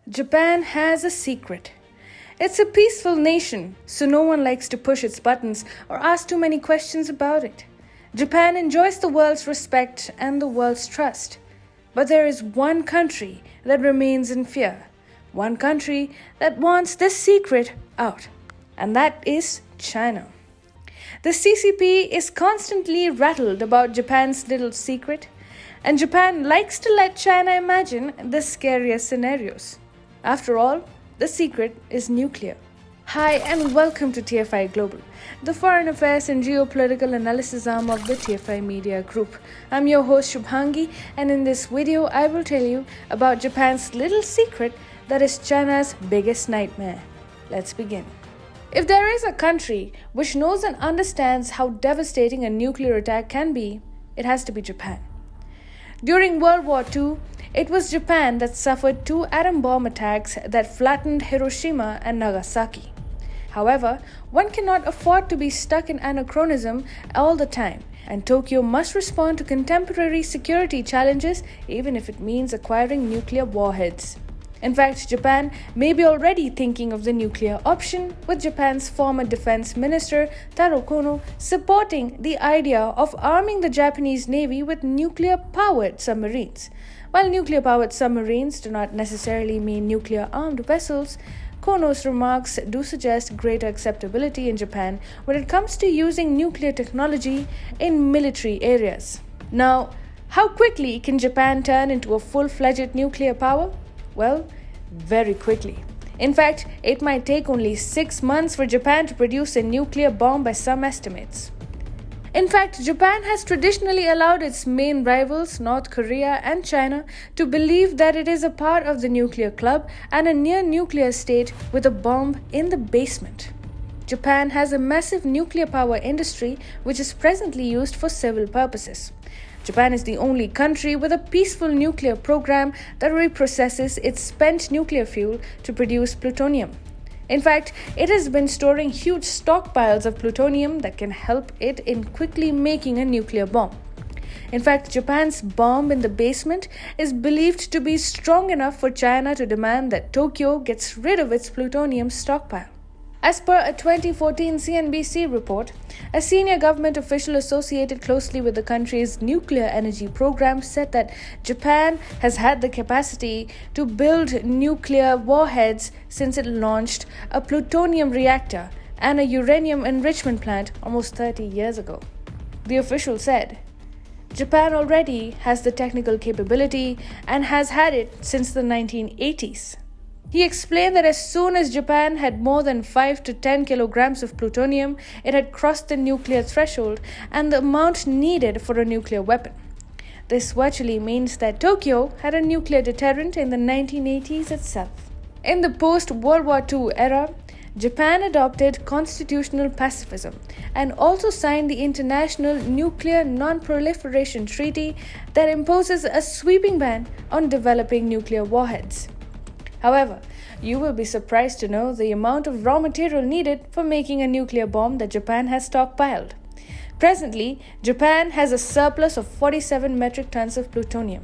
Japan has a secret. It's a peaceful nation, so no one likes to push its buttons or ask too many questions about it. Japan enjoys the world's respect and the world's trust. But there is one country that remains in fear. One country that wants this secret out. And that is China. The CCP is constantly rattled about Japan's little secret. And Japan likes to let China imagine the scariest scenarios. After all, the secret is nuclear. Hi and welcome to TFI Global, the foreign affairs and geopolitical analysis arm of the TFI Media Group. I'm your host Shubhangi, and in this video I will tell you about Japan's little secret that is China's biggest nightmare. Let's begin. If there is a country which knows and understands how devastating a nuclear attack can be, it has to be Japan. During World War II, it was Japan that suffered 2 atom bomb attacks that flattened Hiroshima and Nagasaki. However, one cannot afford to be stuck in anachronism all the time, and Tokyo must respond to contemporary security challenges even if it means acquiring nuclear warheads. In fact, Japan may be already thinking of the nuclear option, with Japan's former defense minister Taro Kono supporting the idea of arming the Japanese Navy with nuclear-powered submarines. While nuclear-powered submarines do not necessarily mean nuclear-armed vessels, Kono's remarks do suggest greater acceptability in Japan when it comes to using nuclear technology in military areas. Now, how quickly can Japan turn into a full-fledged nuclear power? Well, very quickly. In fact, it might take only 6 months for Japan to produce a nuclear bomb by some estimates. In fact, Japan has traditionally allowed its main rivals, North Korea and China, to believe that it is a part of the nuclear club and a near-nuclear state with a bomb in the basement. Japan has a massive nuclear power industry which is presently used for civil purposes. Japan is the only country with a peaceful nuclear program that reprocesses its spent nuclear fuel to produce plutonium. In fact, it has been storing huge stockpiles of plutonium that can help it in quickly making a nuclear bomb. In fact, Japan's bomb in the basement is believed to be strong enough for China to demand that Tokyo gets rid of its plutonium stockpile. As per a 2014 CNBC report, a senior government official associated closely with the country's nuclear energy program said that Japan has had the capacity to build nuclear warheads since it launched a plutonium reactor and a uranium enrichment plant almost 30 years ago. The official said, Japan already has the technical capability and has had it since the 1980s. He explained that as soon as Japan had more than 5 to 10 kilograms of plutonium, it had crossed the nuclear threshold and the amount needed for a nuclear weapon. This virtually means that Tokyo had a nuclear deterrent in the 1980s itself. In the post-World War II era, Japan adopted constitutional pacifism and also signed the International Nuclear Non-Proliferation Treaty that imposes a sweeping ban on developing nuclear warheads. However, you will be surprised to know the amount of raw material needed for making a nuclear bomb that Japan has stockpiled. Presently, Japan has a surplus of 47 metric tons of plutonium.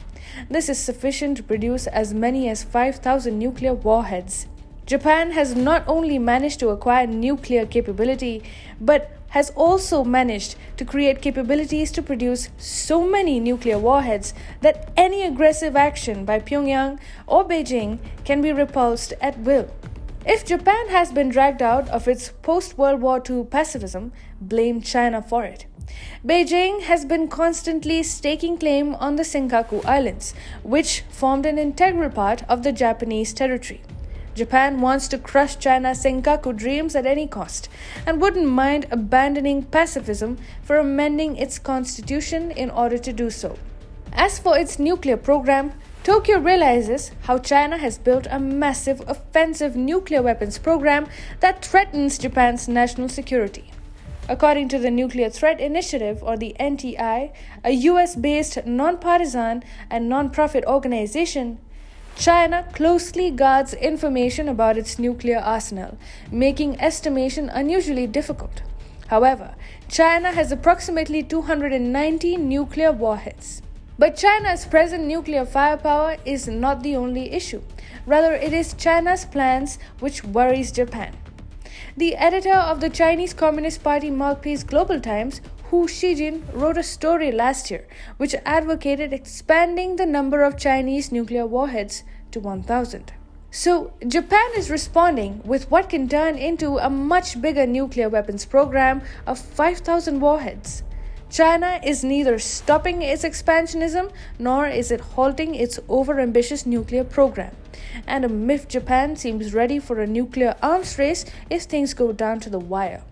This is sufficient to produce as many as 5,000 nuclear warheads. Japan has not only managed to acquire nuclear capability, but has also managed to create capabilities to produce so many nuclear warheads that any aggressive action by Pyongyang or Beijing can be repulsed at will. If Japan has been dragged out of its post-World War II pacifism, blame China for it. Beijing has been constantly staking claim on the Senkaku Islands, which formed an integral part of the Japanese territory. Japan wants to crush China's Senkaku dreams at any cost and wouldn't mind abandoning pacifism for amending its constitution in order to do so. As for its nuclear program, Tokyo realizes how China has built a massive offensive nuclear weapons program that threatens Japan's national security. According to the Nuclear Threat Initiative, or the NTI, a US-based non-partisan and non-profit organization, China closely guards information about its nuclear arsenal, making estimation unusually difficult. However, China has approximately 290 nuclear warheads. But China's present nuclear firepower is not the only issue. Rather, it is China's plans which worries Japan. The editor of the Chinese Communist Party mouthpiece Global Times, Hu Xijin, wrote a story last year which advocated expanding the number of Chinese nuclear warheads to 1,000. So, Japan is responding with what can turn into a much bigger nuclear weapons program of 5,000 warheads. China is neither stopping its expansionism nor is it halting its overambitious nuclear program. And a MIF Japan seems ready for a nuclear arms race if things go down to the wire.